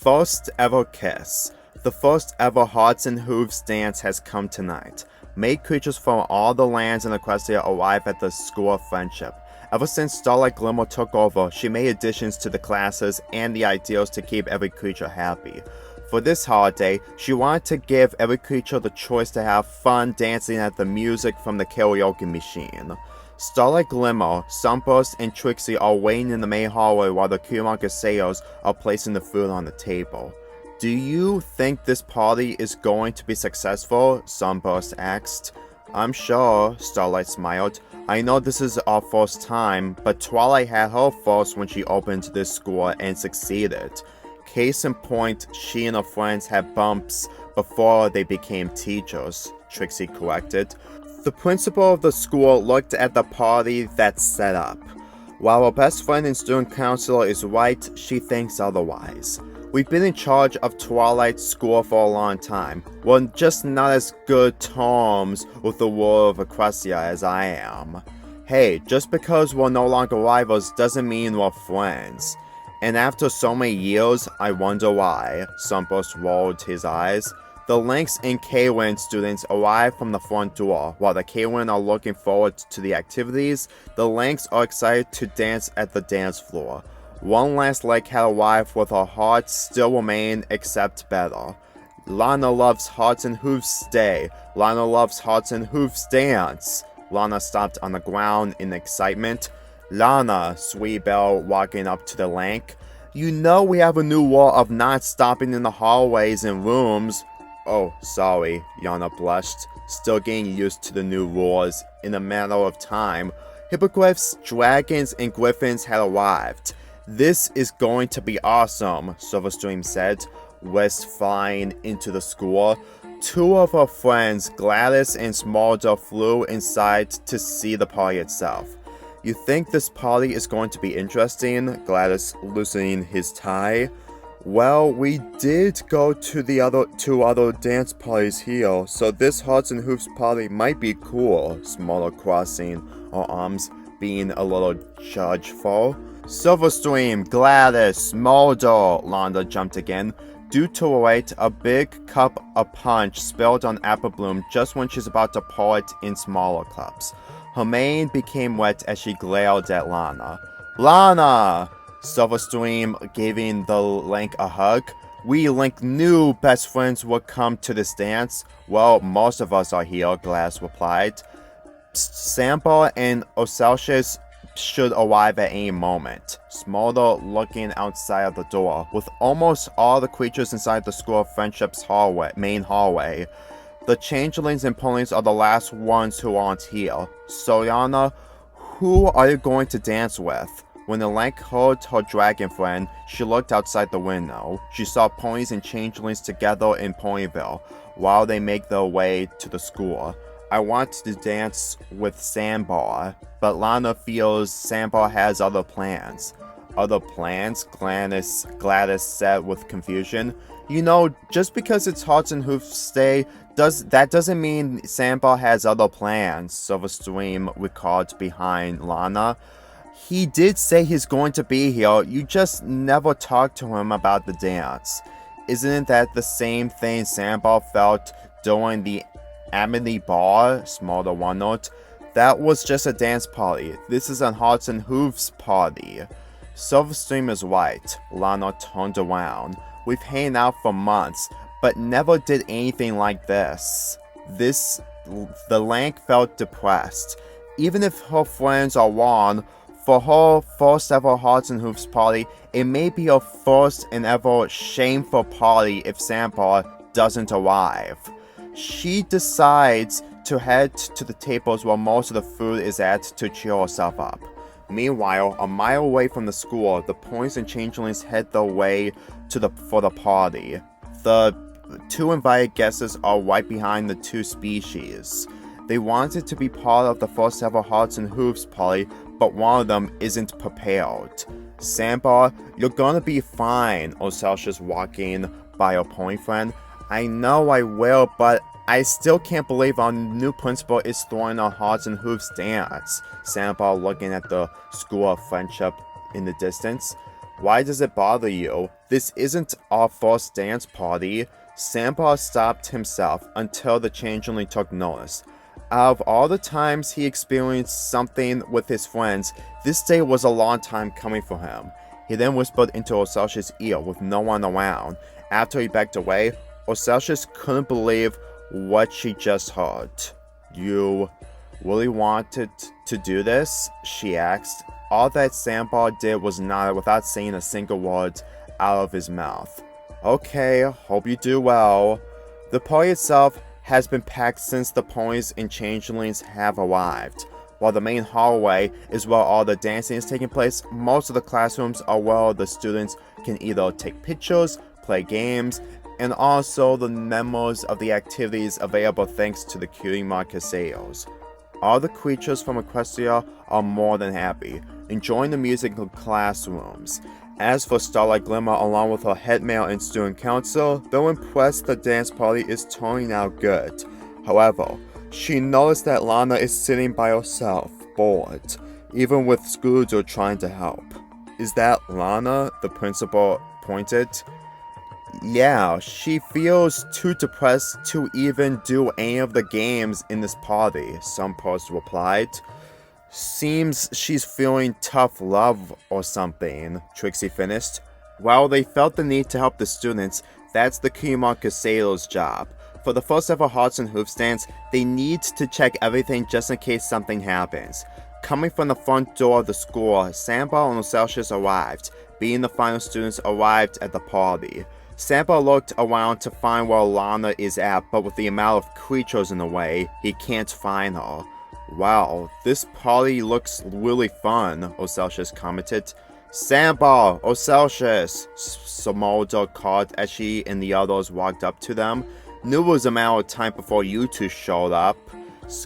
First ever kiss. The first ever Hearts and Hooves dance has come tonight. Made creatures from all the lands in Equestria arrive at the School of Friendship. Ever since Starlight Glimmer took over, she made additions to the classes and the ideals to keep every creature happy. For this holiday, she wanted to give every creature the choice to have fun dancing at the music from the karaoke machine. Starlight Glimmer, Sunburst, and Trixie are waiting in the main hallway while the Kumaguseios are placing the food on the table. Do you think this party is going to be successful? Sunburst asked. I'm sure, Starlight smiled. I know this is our first time, but Twilight had her first when she opened this school and succeeded. Case in point, she and her friends had bumps before they became teachers, Trixie corrected. The principal of the school looked at the party that's set up. While her best friend and student counselor is right, she thinks otherwise. We've been in charge of Twilight's school for a long time. We're just not as good terms with the world of Equestria as I am. Hey, just because we're no longer rivals doesn't mean we're friends. And after so many years, I wonder why. Sunburst rolled his eyes. The Lynx and K-Win students arrive from the front door. While the K-Win are looking forward to the activities, the Lynx are excited to dance at the dance floor. One last leg had arrived with her hearts still remain except better. Lana loves Hearts and Hooves stay. Lana loves Hearts and Hooves dance. Lana stopped on the ground in excitement. Lana, Sweet Belle walking up to the Lank. You know we have a new rule of not stopping in the hallways and rooms. Oh, sorry, Yana blushed, still getting used to the new rules. In a matter of time, hippogriffs, dragons, and griffins had arrived. This is going to be awesome, Silverstream said, West flying into the school. Two of her friends, Gladys and Smolder, flew inside to see the party itself. You think this party is going to be interesting? Gladys loosening his tie. Well, we did go to the two other dance parties here, so this Hearts and Hooves party might be cool, Smolder crossing her arms, being a little judgeful. Silverstream, Gladys, Smolder, Londa jumped again. Due to her weight, a big cup of punch spilled on Apple Bloom just when she's about to pour it in smaller cups. Her mane became wet as she glared at Lana. Lana! Silverstream giving the Link a hug. We Link knew best friends would come to this dance. Well, most of us are here, Glass replied. Samba and Ocelsius should arrive at any moment. Smolder looking outside of the door, with almost all the creatures inside the School of Friendship's main hallway. The changelings and ponies are the last ones who aren't here. Soyana, who are you going to dance with? When the Lank heard her dragon friend, she looked outside the window. She saw ponies and changelings together in Ponyville, while they make their way to the school. I want to dance with Sandbar, but Lana feels Sandbar has other plans. Other plans? Gladys said with confusion. You know, just because it's Hearts and Hooves Day, that doesn't mean Sandbar has other plans, Silverstream recalled behind Lana. He did say he's going to be here, you just never talked to him about the dance. Isn't that the same thing Sandbar felt during the Amity Bar? Smolder wondered. That was just a dance party. This is a Hearts and Hooves party. Silverstream is right. Lana turned around. We've hanged out for months, but never did anything like this. The Lank felt depressed. Even if her friends are wrong, for her first ever Hearts and Hooves party, it may be her first and ever shameful party if Sandbar doesn't arrive. She decides to head to the tables where most of the food is at to cheer herself up. Meanwhile, a mile away from the school, the ponies and changelings head their way for the party. The two invited guests are right behind the two species. They wanted to be part of the first ever Hearts and Hooves party, but one of them isn't prepared. Sandbar, you're gonna be fine, Ocelsius walking by her pony friend. I know I will, but I still can't believe our new principal is throwing our Hearts and Hooves dance. Sandbar looking at the School of Friendship in the distance. Why does it bother you? This isn't our first dance party. Sandbar stopped himself until the changeling took notice. Out of all the times he experienced something with his friends, this day was a long time coming for him. He then whispered into Ocelsius' ear with no one around. After he backed away, Ocelsius couldn't believe what she just heard. "You really wanted to do this?" she asked. All that Sandbar did was nod without saying a single word out of his mouth. "Okay, hope you do well." The party itself has been packed since the ponies and changelings have arrived. While the main hallway is where all the dancing is taking place, most of the classrooms are where the students can either take pictures, play games, and also the memos of the activities available thanks to the Cutie Mark sales. All the creatures from Equestria are more than happy, enjoying the music in the classrooms. As for Starlight Glimmer, along with her head male and student council, they're impressed the dance party is turning out good. However, she noticed that Lana is sitting by herself, bored, even with Scooter trying to help. "Is that Lana?" the principal pointed. "Yeah, she feels too depressed to even do any of the games in this party," some person replied. "Seems she's feeling tough love or something," Trixie finished. While they felt the need to help the students, that's the Kumon Casado's job. For the first ever Hearts and Hooves dance, they need to check everything just in case something happens. Coming from the front door of the school, Sandbar and Ocelsius arrived, being the final students arrived at the party. Sandbar looked around to find where Lana is at, but with the amount of creatures in the way, he can't find her. "Wow, this party looks really fun," Ocelsius commented. "Sandbar, Ocelsius," Samolda called as she and the others walked up to them. "Knew it was a matter of time before you two showed up."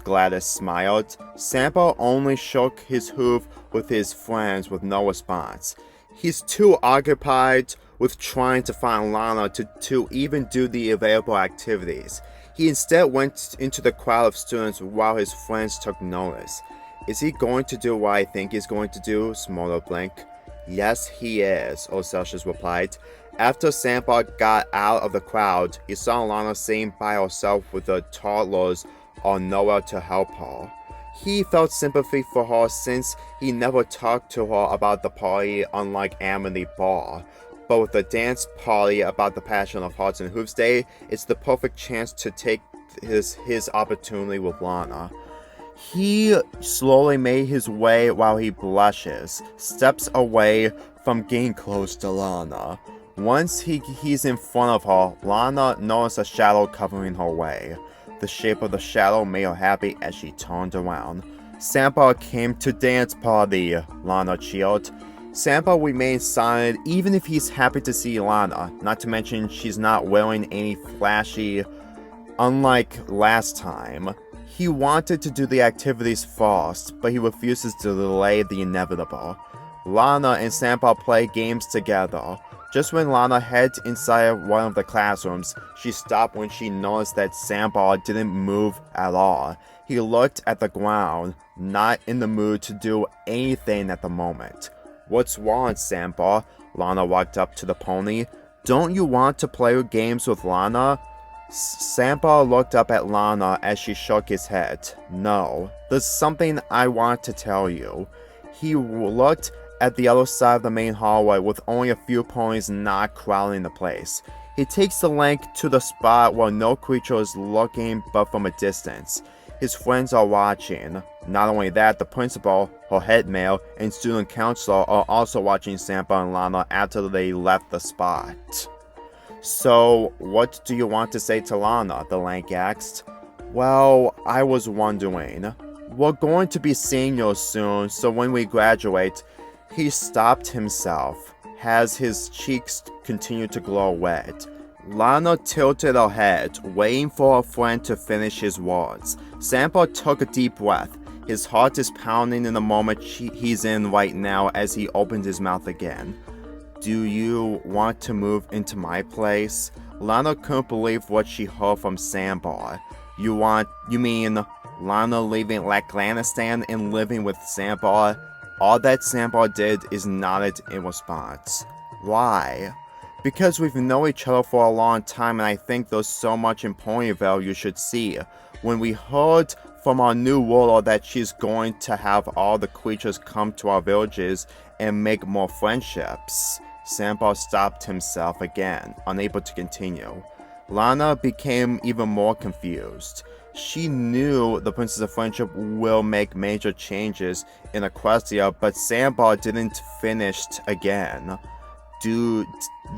Gladys smiled. Sandbar only shook his hoof with his friends with no response. He's too occupied with trying to find Lana to even do the available activities. He instead went into the crowd of students while his friends took notice. "Is he going to do what I think he's going to do?" Smolder blinked. "Yes, he is," Ocelsius replied. After Sandbar got out of the crowd, he saw Lana sitting by herself with the toddlers or nowhere to help her. He felt sympathy for her since he never talked to her about the party, unlike Amity Ball. But with the dance party about the passion of Hearts and Hooves Day, it's the perfect chance to take his opportunity with Lana. He slowly made his way while he blushes, steps away from getting close to Lana. Once he's in front of her, Lana noticed a shadow covering her way. The shape of the shadow made her happy as she turned around. "Sandbar came to dance party," Lana cheered. Sandbar remained silent even if he's happy to see Lana, not to mention she's not wearing any flashy, unlike last time. He wanted to do the activities first, but he refuses to delay the inevitable. Lana and Sandbar play games together. Just when Lana heads inside one of the classrooms, she stopped when she noticed that Sandbar didn't move at all. He looked at the ground, not in the mood to do anything at the moment. "What's wrong, Sandbar?" Lana walked up to the pony. "Don't you want to play games with Lana?" Sandbar looked up at Lana as she shook his head. "No, there's something I want to tell you." He looked at the other side of the main hallway with only a few ponies not crowding the place. He takes the link to the spot where no creature is looking but from a distance. His friends are watching. Not only that, the principal, her head male, and student council are also watching Sandbar and Lana after they left the spot. "So, what do you want to say to Lana?" the lank asked. "Well, I was wondering. We're going to be seniors soon, so when we graduate..." He stopped himself, as his cheeks continued to glow red. Lana tilted her head, waiting for her friend to finish his words. Sandbar took a deep breath. His heart is pounding in the moment he's in right now as he opened his mouth again. "Do you want to move into my place?" Lana couldn't believe what she heard from Sandbar. You mean Lana leaving Laklanistan and living with Sandbar?" All that Sandbar did is nodded in response. "Why?" because we've known each other for a long time, and I think there's so much in Ponyville you should see. When we heard from our new ruler that she's going to have all the creatures come to our villages and make more friendships. Sandbar stopped himself again, unable to continue. Lana became even more confused. She knew the Princess of Friendship will make major changes in Equestria, but Sandbar didn't finish again. Do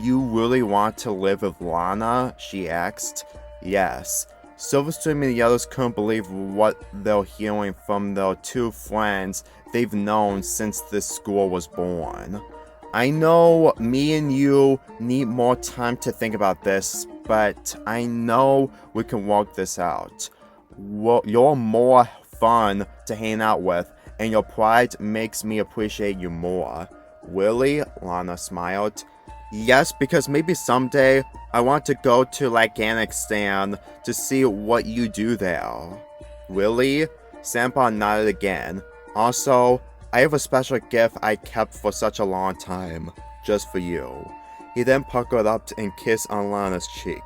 you really want to live with Lana? She asked. Yes. Silverstream and the others couldn't believe what they're hearing from their two friends they've known since this school was born. I know me and you need more time to think about this, but I know we can work this out. Well, you're more fun to hang out with, and your pride makes me appreciate you more. Really? Lana smiled. Yes, because maybe someday I want to go to Afghanistan to see what you do there. Really? Sandbar nodded again. Also, I have a special gift I kept for such a long time, just for you. He then puckered up and kissed on Lana's cheek.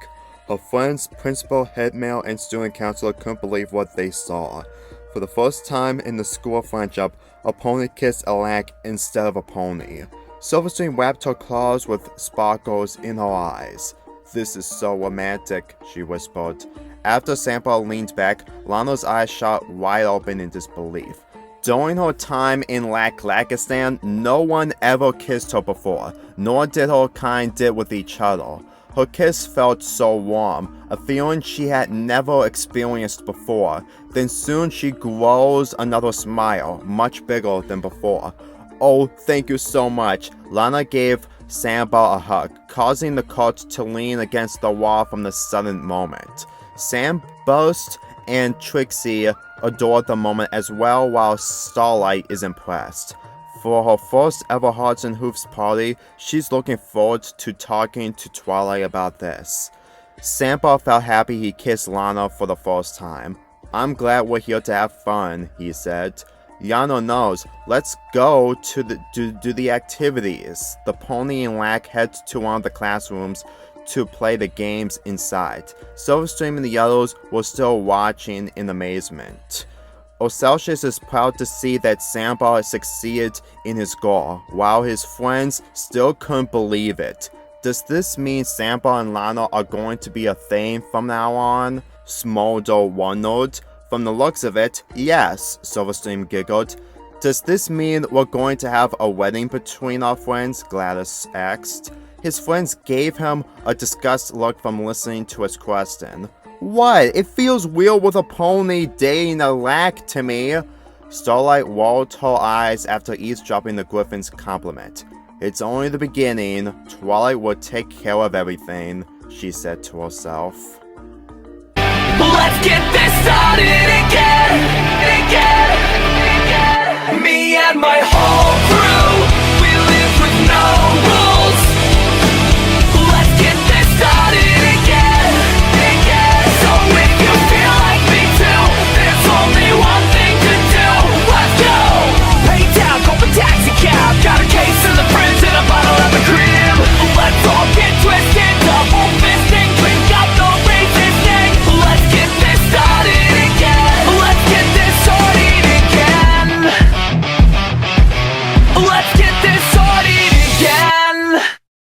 Her friends, principal, head male, and student councilor couldn't believe what they saw. For the first time in the school friendship, a pony kissed a lag instead of a pony. Silverstream wrapped her claws with sparkles in her eyes. This is so romantic, she whispered. After Sandbar leaned back, Lana's eyes shot wide open in disbelief. During her time in Lackistan, no one ever kissed her before, nor did her kind did with each other. Her kiss felt so warm, a feeling she had never experienced before. Then soon she grows another smile, much bigger than before. Oh, thank you so much. Lana gave Sandbar a hug, causing the cart to lean against the wall from the sudden moment. Sam burst and Trixie adored the moment as well, while Starlight is impressed. For her first ever Hearts and Hoofs party, she's looking forward to talking to Twilight about this. Sandbar felt happy he kissed Lana for the first time. I'm glad we're here to have fun, he said. Yano knows. Let's go to do the activities. The pony and Lack head to one of the classrooms to play the games inside. Silverstream and the others were still watching in amazement. Ocelsius is proud to see that Sandbar succeeded in his goal, while his friends still couldn't believe it. Does this mean Sandbar and Lana are going to be a thing from now on? Smolder wondered. From the looks of it, yes, Silverstream giggled. Does this mean we're going to have a wedding between our friends? Gladys asked. His friends gave him a disgusted look from listening to his question. What? It feels weird with a pony dating a Lack to me. Starlight rolled her eyes after eavesdropping the Griffin's compliment. It's only the beginning. Twilight will take care of everything, she said to herself. Let's get this started again. Me and my whole